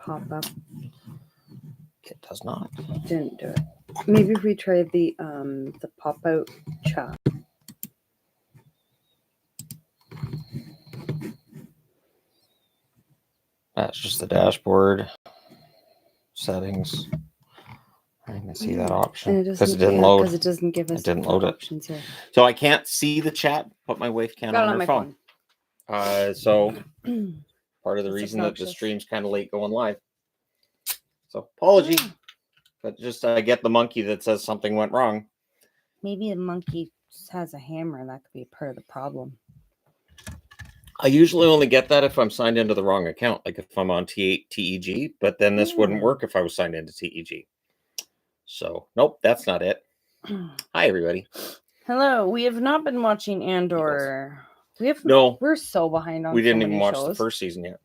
pop up. It does not. Didn't do it. Maybe if we try the pop out chat. That's just the dashboard settings. I can see that option because it didn't load. Because it doesn't give us options here. So I can't see the chat, but my wife can on her phone. So part of the reason that the stream's kind of late going live. So apology, but just I get the monkey that says something went wrong. Maybe the monkey has a hammer. That could be part of the problem. I usually only get that if I'm signed into the wrong account, like if I'm on THG, but then this wouldn't work if I was signed into THG. So, nope, that's not it. Hi, everybody. Hello. We have not been watching Andor. We're so behind on we didn't so even watch shows. The first season yet.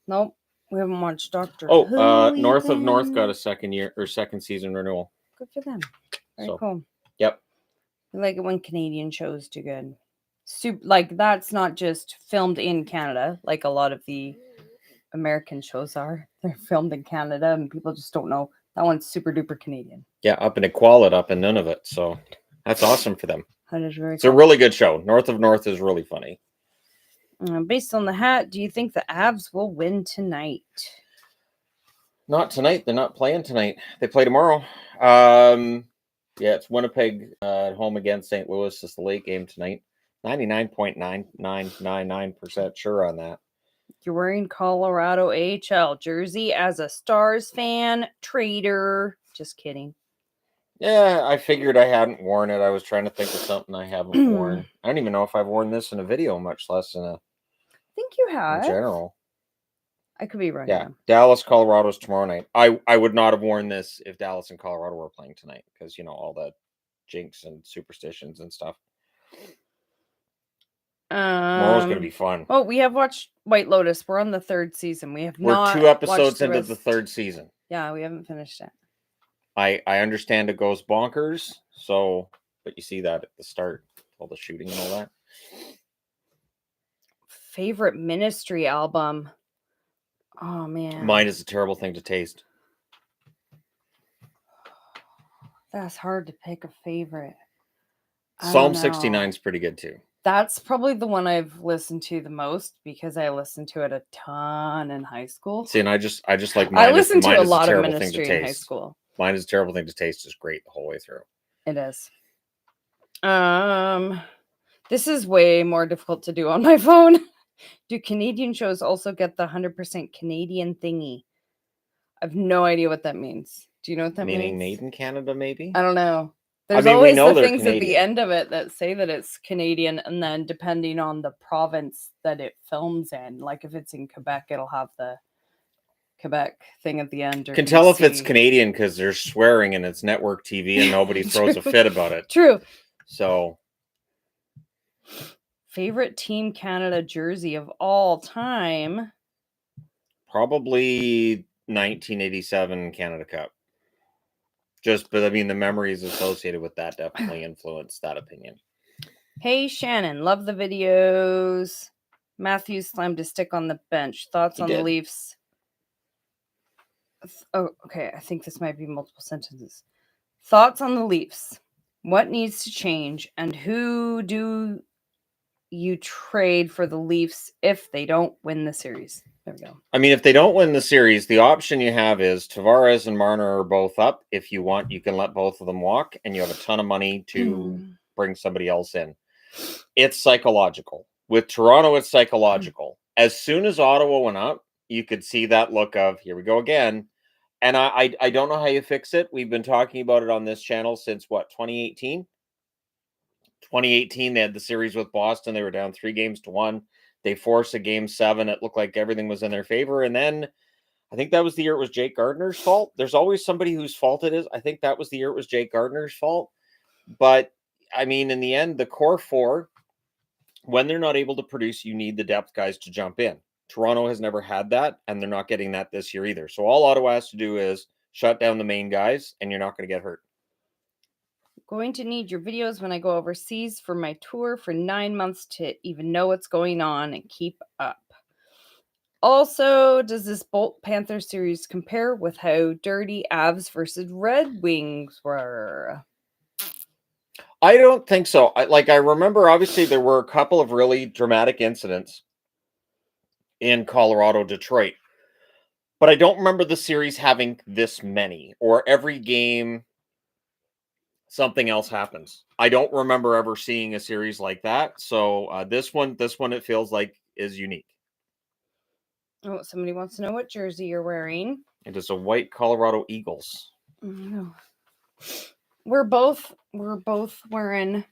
Nope. We haven't watched Doctor Who. North of North got a second season renewal. Good for them. Very cool. Yep. I like it when Canadian shows do good. Like that's not just filmed in Canada, like a lot of the American shows are. They're filmed in Canada, and people just don't know that one's super duper Canadian. Yeah, up in Equality, up in Nunavut. So that's awesome for them. That is very. It's a really good show. North of North is really funny. Based on the hat, do you think the Avs will win tonight? Not tonight. They're not playing tonight. They play tomorrow. Yeah, it's Winnipeg at home against St. Louis. It's the late game tonight. 99.9999% sure on that. You're wearing Colorado AHL jersey as a Stars fan, traitor. Just kidding. Yeah, I figured I hadn't worn it. I was trying to think of something I haven't worn. I don't even know if I've worn this in a video, much less in a. I think you have. In general. I could be wrong. Yeah, Dallas, Colorado's tomorrow night. I would not have worn this if Dallas and Colorado were playing tonight because, you know, all the jinx and superstitions and stuff. Tomorrow's going to be fun. Oh, we have watched White Lotus. We're on the third season. We're 2 episodes into the third season. Yeah, we haven't finished it. I understand it goes bonkers. So, but you see that at the start, all the shooting and all that. Favorite Ministry album. Oh, man. Mine is a terrible thing to taste. That's hard to pick a favorite. Psalm 69 is pretty good too. That's probably the one I've listened to the most because I listened to it a ton in high school. See, and I just like mine. I listened to a lot of Ministry in high school. Mine is a terrible thing to taste. Is great the whole way through. It is. This is way more difficult to do on my phone. Do Canadian shows also get the 100% Canadian thingy? I have no idea what that means. Do you know what that means? Meaning made in Canada, maybe? I don't know. There's always the things Canadian at the end of it that say that it's Canadian, and then depending on the province that it films in, like if it's in Quebec, it'll have the Quebec thing at the end. Or can tell if it's Canadian because they're swearing and it's network TV and nobody throws a fit about it. True. So. Favorite Team Canada jersey of all time? Probably 1987 Canada Cup. But I mean, the memories associated with that definitely influenced that opinion. Hey, Shannon, love the videos. Matthews slammed a stick on the bench. Thoughts on the Leafs? Oh, okay. I think this might be multiple sentences. Thoughts on the Leafs? What needs to change, and who do you trade for the Leafs if they don't win the series? There we go. I mean, if they don't win the series, the option you have is Tavares and Marner are both up. If you want, you can let both of them walk, and you have a ton of money to bring somebody else in. It's psychological. With Toronto, it's psychological. As soon as Ottawa went up, you could see that look of, here we go again. And I don't know how you fix it. We've been talking about it on this channel since, 2018? 2018, they had the series with Boston. They were down 3-1. They forced a Game 7. It looked like everything was in their favor. And then I think that was the year it was Jake Gardner's fault. There's always somebody whose fault it is. I think that was the year it was Jake Gardner's fault. But, I mean, in the end, the core four, when they're not able to produce, you need the depth guys to jump in. Toronto has never had that, and they're not getting that this year either. So all Ottawa has to do is shut down the main guys, and you're not going to get hurt. Going to need your videos when I go overseas for my tour for 9 months to even know what's going on and keep up. Also, does this Bolt Panther series compare with how dirty Avs versus Red Wings were? I don't think so. I remember, obviously, there were a couple of really dramatic incidents in Colorado, Detroit, but I don't remember the series having this many, or every game something else happens. I don't remember ever seeing a series like that. So this one, it feels like is unique. Oh, somebody wants to know what jersey you're wearing. It is a white Colorado Eagles. No. We're both wearing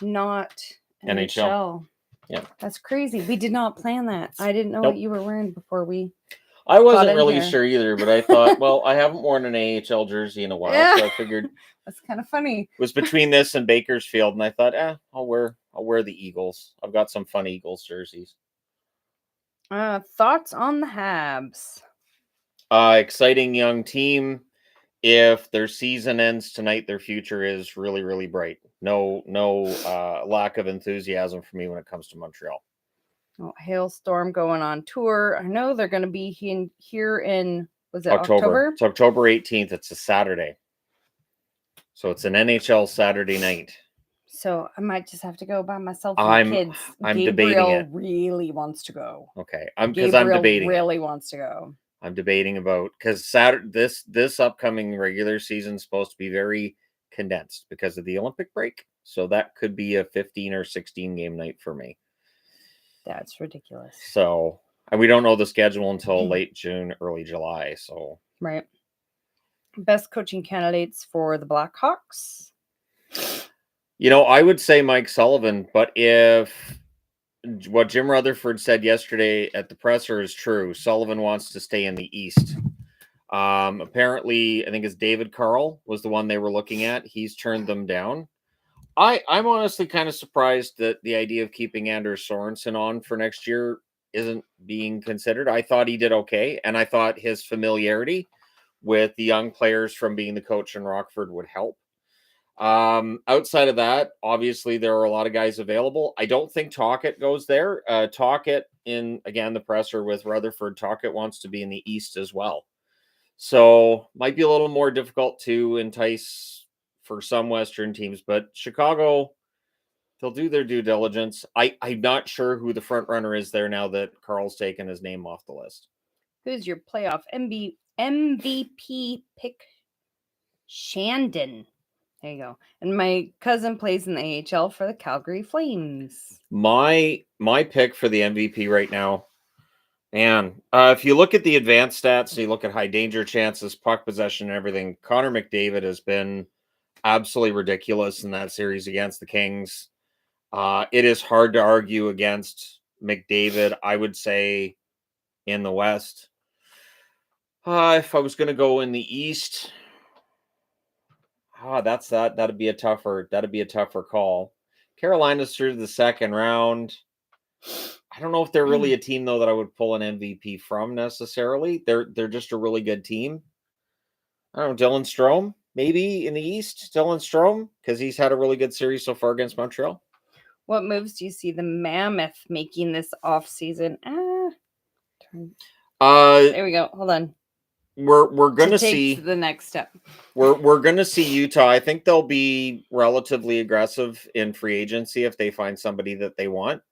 not NHL. Yeah. That's crazy. We did not plan that. I didn't know what you were wearing before we. I wasn't really sure either, but I thought, well, I haven't worn an AHL jersey in a while, so I figured that's kind of funny. It was between this and Bakersfield, and I thought, I'll wear the Eagles. I've got some fun Eagles jerseys. Thoughts on the Habs? Exciting young team. If their season ends tonight, their future is really, really bright. No lack of enthusiasm for me when it comes to Montreal. Oh, Hailstorm going on tour. I know they're going to be here in, was it October? It's October 18th. It's a Saturday. So it's an NHL Saturday night. So I might just have to go by myself and kids. I'm Gabriel debating it. Really wants to go. Okay. Because I'm debating really wants to go. I'm debating about, because this upcoming regular season is supposed to be very condensed because of the Olympic break. So that could be a 15 or 16 game night for me. That's ridiculous. So, and we don't know the schedule until late June, early July. So, right. Best coaching candidates for the Blackhawks? I would say Mike Sullivan, but if what Jim Rutherford said yesterday at the presser is true, Sullivan wants to stay in the East. Apparently, I think it's David Carl was the one they were looking at. He's turned them down. I'm honestly kind of surprised that the idea of keeping Anders Sorensen on for next year isn't being considered. I thought he did okay, and I thought his familiarity with the young players from being the coach in Rockford would help. Outside of that, obviously there are a lot of guys available. I don't think Tocchet goes there. Tocchet, in again the presser with Rutherford, Tocchet wants to be in the East as well. So might be a little more difficult to entice for some Western teams, but Chicago, they'll do their due diligence. I'm not sure who the front runner is there now that Carl's taken his name off the list. Who's your playoff MVP pick? Shandon. There you go. And my cousin plays in the AHL for the Calgary Flames. My pick for the MVP right now, man, if you look at the advanced stats and you look at high danger chances, puck possession, and everything, Connor McDavid has been absolutely ridiculous in that series against the Kings. It is hard to argue against McDavid, I would say, in the West. If I was going to go in the East, that'd be a tougher call. Carolina's through the second round. I don't know if they're really a team though that I would pull an MVP from necessarily. They're just a really good team. I don't know, Dylan Strome, maybe in the East, Dylan Strome, because he's had a really good series so far against Montreal. What moves do you see the Mammoth making this offseason? There we go. Hold on. We're gonna see the next step. We're gonna see Utah. I think they'll be relatively aggressive in free agency if they find somebody that they want.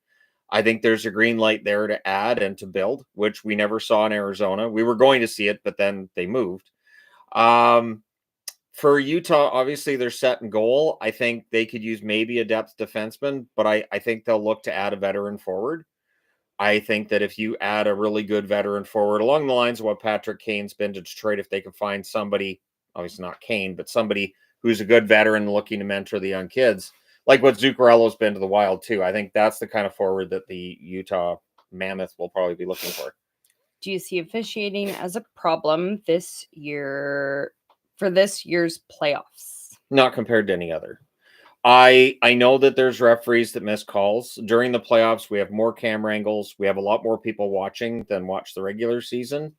I think there's a green light there to add and to build, which we never saw in Arizona. We were going to see it, but then they moved. For Utah, obviously they're set in goal. I think they could use maybe a depth defenseman, but I think they'll look to add a veteran forward. I think that if you add a really good veteran forward along the lines of what Patrick Kane's been to Detroit, if they can find somebody, obviously not Kane, but somebody who's a good veteran looking to mentor the young kids, like what Zuccarello's been to the Wild too. I think that's the kind of forward that the Utah Mammoth will probably be looking for. Do you see officiating as a problem this year for this year's playoffs? Not compared to any other. I know that there's referees that miss calls. During the playoffs, we have more camera angles. We have a lot more people watching than watch the regular season.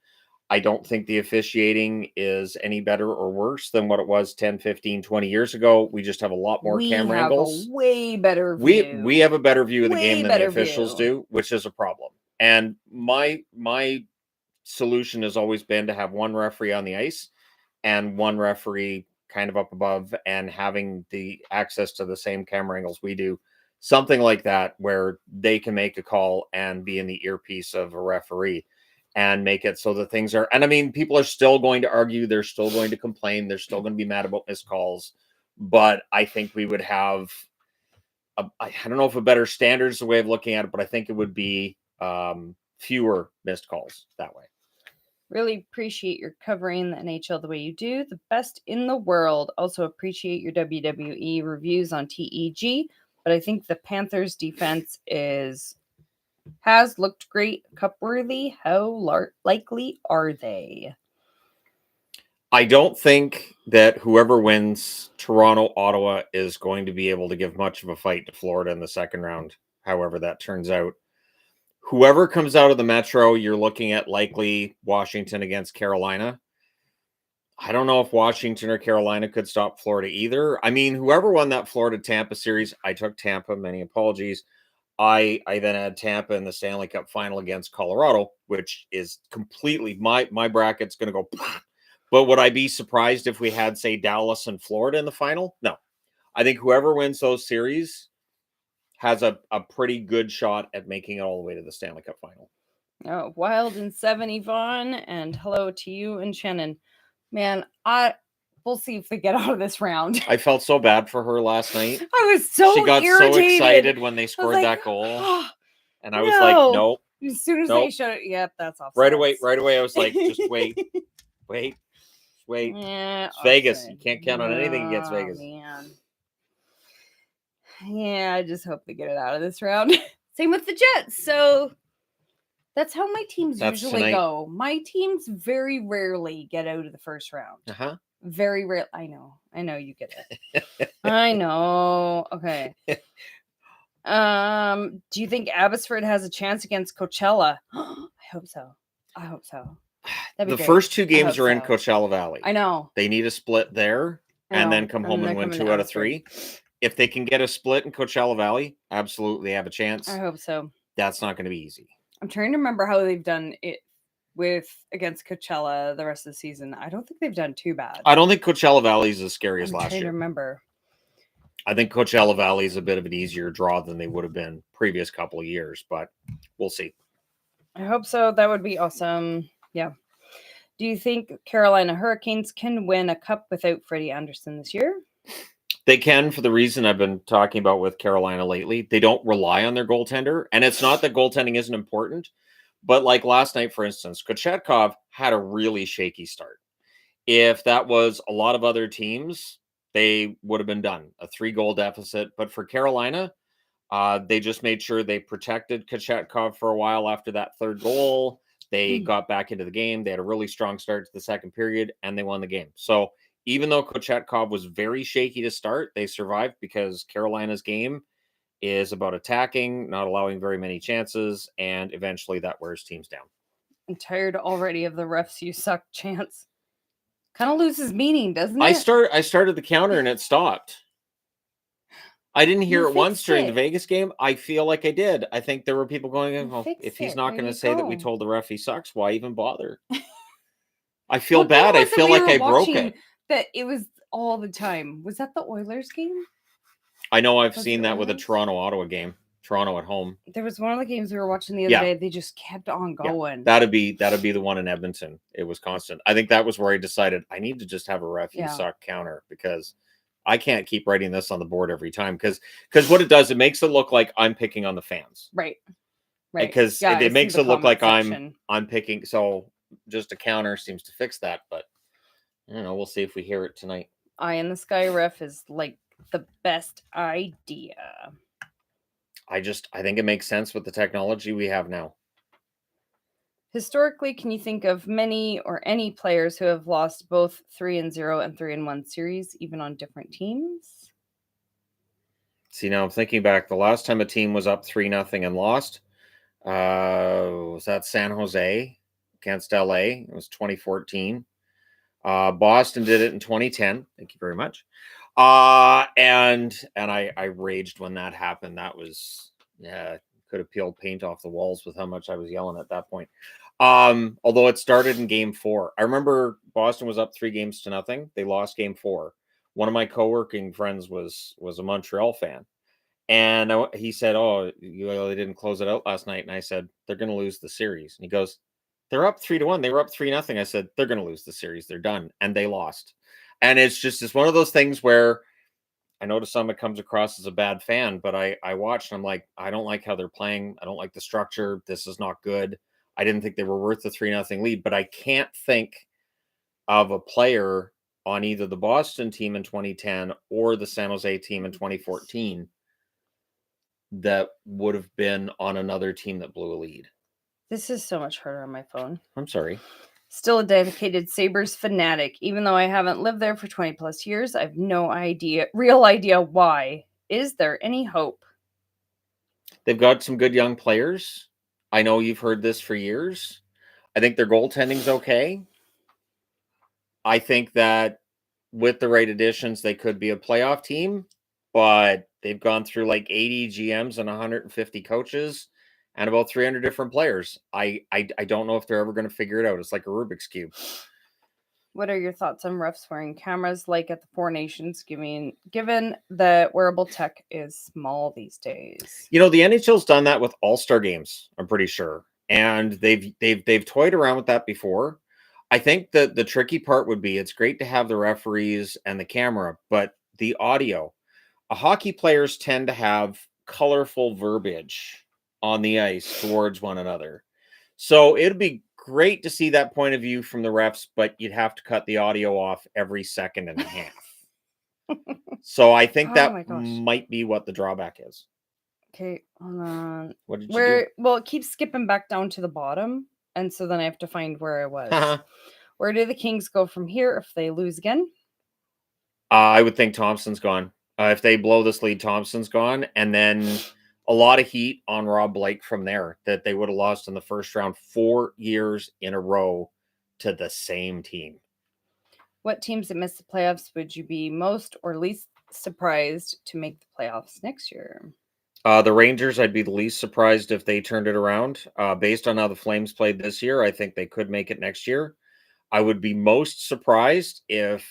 I don't think the officiating is any better or worse than what it was 10, 15, 20 years ago. We just have a lot more camera angles. We have a way better view. We have a better view of the game than the officials do, which is a problem. And my solution has always been to have one referee on the ice and one referee kind of up above, and having the access to the same camera angles we do, something like that, where they can make a call and be in the earpiece of a referee and make it so that things are, and I mean, people are still going to argue, they're still going to complain, they're still going to be mad about missed calls, but I think we would have I don't know if a better standard is the way of looking at it, but I think it would be fewer missed calls that way. Really appreciate your covering the NHL the way you do. The best in the world. Also appreciate your WWE reviews on TEG. But I think the Panthers defense has looked great. Cup worthy. How likely are they? I don't think that whoever wins Toronto, Ottawa is going to be able to give much of a fight to Florida in the second round, however that turns out. Whoever comes out of the Metro, you're looking at likely Washington against Carolina. I don't know if Washington or Carolina could stop Florida either. I mean, whoever won that Florida-Tampa series, I took Tampa, many apologies. I then had Tampa in the Stanley Cup final against Colorado, which is completely, my bracket's going to go. But would I be surprised if we had, say, Dallas and Florida in the final? No. I think whoever wins those series has a pretty good shot at making it all the way to the Stanley Cup final. Oh, Wild and 7, Yvonne, and hello to you and Shannon. Man, we'll see if they get out of this round. I felt so bad for her last night. I was so She got irritated. so excited when they scored that goal. Oh, and I was like, nope. As soon as they showed it, yep, that's offside. Right away, I was like, just wait. Yeah, it's Vegas. You can't count on anything against Vegas. Man. Yeah, I just hope they get it out of this round. Same with the Jets. So that's how my teams usually go. My teams very rarely get out of the first round. Uh-huh. Very rare. I know you get it. I know. Okay. Do you think Abbotsford has a chance against Coachella? I hope so. The first two games are in Coachella Valley. I know. They need a split there and then come home and win 2 out of 3. If they can get a split in Coachella Valley, absolutely have a chance. I hope so. That's not going to be easy. I'm trying to remember how they've done it against Coachella the rest of the season. I don't think they've done too bad. I don't think Coachella Valley is as scary as last year. I'm trying to remember. I think Coachella Valley is a bit of an easier draw than they would have been previous couple of years, but we'll see. I hope so. That would be awesome. Yeah. Do you think Carolina Hurricanes can win a cup without Freddie Anderson this year? They can, for the reason I've been talking about with Carolina lately. They don't rely on their goaltender, and it's not that goaltending isn't important, but like last night, for instance, Kochetkov had a really shaky start. If that was a lot of other teams, they would have been done. A 3-goal deficit. But for Carolina, they just made sure they protected Kochetkov for a while after that third goal. They got back into the game. They had a really strong start to the second period, and they won the game. So even though Kochetkov was very shaky to start, they survived because Carolina's game is about attacking, not allowing very many chances, and eventually that wears teams down. I'm tired already of the refs you suck chance. Kind of loses meaning, doesn't it? I started the counter and it stopped. I didn't hear it once during the Vegas game. I feel like I did. I think there were people going, well, if he's not going to say that we told the ref he sucks, why even bother? I feel bad. I feel like I broke it. That it was all the time. Was that the Oilers game? I know I've seen that with a Toronto-Ottawa game. Toronto at home. There was one of the games we were watching the other day. They just kept on going. Yeah. That'd be the one in Edmonton. It was constant. I think that was where I decided I need to just have a ref you suck counter because I can't keep writing this on the board every time because what it does, it makes it look like I'm picking on the fans. Right. Because it makes it look like I'm picking. So just a counter seems to fix that, but I don't know. We'll see if we hear it tonight. Eye in the sky ref is like the best idea. I think it makes sense with the technology we have now. Historically, can you think of many or any players who have lost both 3-0 and 3-1 series, even on different teams? See, now I'm thinking back. The last time a team was up 3-0 and lost, was that San Jose against LA? It was 2014. Boston did it in 2010. Thank you very much. And I raged when that happened. That was, could have peeled paint off the walls with how much I was yelling at that point. Although it started in game 4. I remember Boston was up 3-0. They lost game 4. One of my co-working friends was a Montreal fan. And he said, "Oh, they didn't close it out last night." And I said, "They're going to lose the series." And he goes, "They're up 3-1. They were up 3-0. I said, "They're going to lose the series. They're done." And they lost. And it's one of those things where I know to some it comes across as a bad fan, but I watched and I'm like, I don't like how they're playing. I don't like the structure. This is not good. I didn't think they were worth the 3-0 lead, but I can't think of a player on either the Boston team in 2010 or the San Jose team in 2014 that would have been on another team that blew a lead. This is so much harder on my phone. I'm sorry. Still a dedicated Sabres fanatic. Even though I haven't lived there for 20 plus years, I have no real idea why. Is there any hope? They've got some good young players. I know you've heard this for years. I think their goaltending's okay. I think that with the right additions, they could be a playoff team, but they've gone through like 80 GMs and 150 coaches and about 300 different players. I don't know if they're ever going to figure it out. It's like a Rubik's Cube. What are your thoughts on refs wearing cameras like at the Four Nations, given the wearable tech is small these days? You know, the NHL's done that with all-star games, I'm pretty sure. And they've toyed around with that before. I think that the tricky part would be it's great to have the referees and the camera, but the audio. Hockey players tend to have colorful verbiage on the ice towards one another. So it'd be great to see that point of view from the refs, but you'd have to cut the audio off every second and a half. So I think that might be what the drawback is. Okay, hold on. What did you do? Well, it keeps skipping back down to the bottom, and so then I have to find where I was. Where do the Kings go from here if they lose again? I would think Thompson's gone. If they blow this lead, Thompson's gone. And then a lot of heat on Rob Blake from there that they would have lost in the first round 4 years in a row to the same team. What teams that missed the playoffs would you be most or least surprised to make the playoffs next year? The Rangers, I'd be the least surprised if they turned it around. Based on how the Flames played this year, I think they could make it next year. I would be most surprised if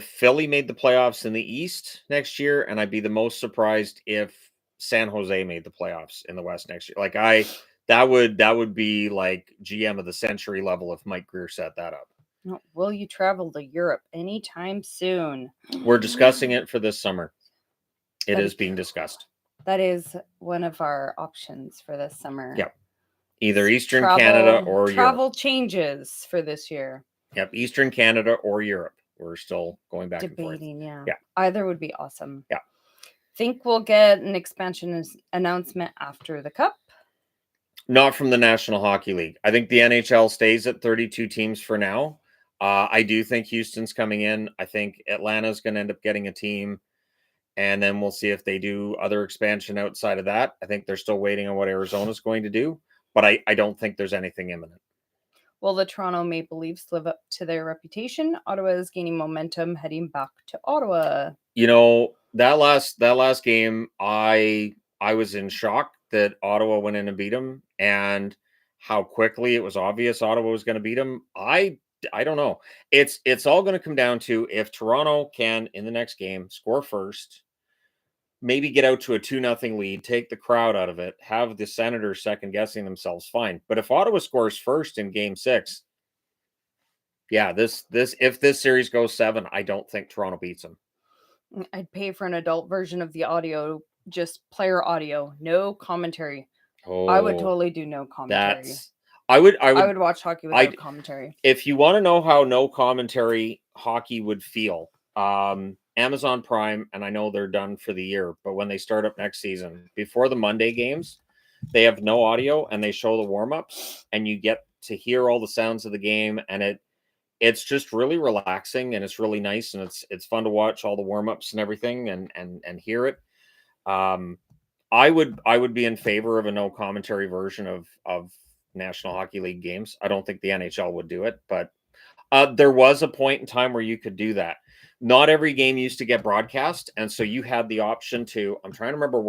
Philly made the playoffs in the East next year, and I'd be the most surprised if San Jose made the playoffs in the West next year. Like that would be like GM of the century level if Mike Greer set that up. Will you travel to Europe anytime soon? We're discussing it for this summer. It is being discussed. That is one of our options for this summer. Yep. Either Eastern Canada or Europe. Travel changes for this year. Yep. Eastern Canada or Europe. We're still going back and forth. Debating, yeah. Yeah. Either would be awesome. Yeah. Think we'll get an expansion announcement after the Cup? Not from the National Hockey League. I think the NHL stays at 32 teams for now. I do think Houston's coming in. I think Atlanta's going to end up getting a team. And then we'll see if they do other expansion outside of that. I think they're still waiting on what Arizona's going to do. But I don't think there's anything imminent. Will the Toronto Maple Leafs live up to their reputation? Ottawa is gaining momentum heading back to Ottawa. You know, that last game, I was in shock that Ottawa went in and beat them, and how quickly it was obvious Ottawa was going to beat them. I don't know. It's all going to come down to if Toronto can, in the next game, score first, maybe get out to a 2-0 lead, take the crowd out of it, have the Senators second-guessing themselves, fine. But if Ottawa scores first in Game 6, yeah, if this series goes 7, I don't think Toronto beats them. I'd pay for an adult version of the audio, just player audio, no commentary. Oh, I would totally do no commentary. I would watch hockey without commentary. If you want to know how no commentary hockey would feel, Amazon Prime, and I know they're done for the year, but when they start up next season, before the Monday games, they have no audio and they show the warm-ups and you get to hear all the sounds of the game, and it's just really relaxing and it's really nice, and it's fun to watch all the warm-ups and everything and hear it. I would be in favor of a no commentary version of National Hockey League games. I don't think the NHL would do it, but there was a point in time where you could do that. Not every game used to get broadcast, and so you had the option to, I'm trying to remember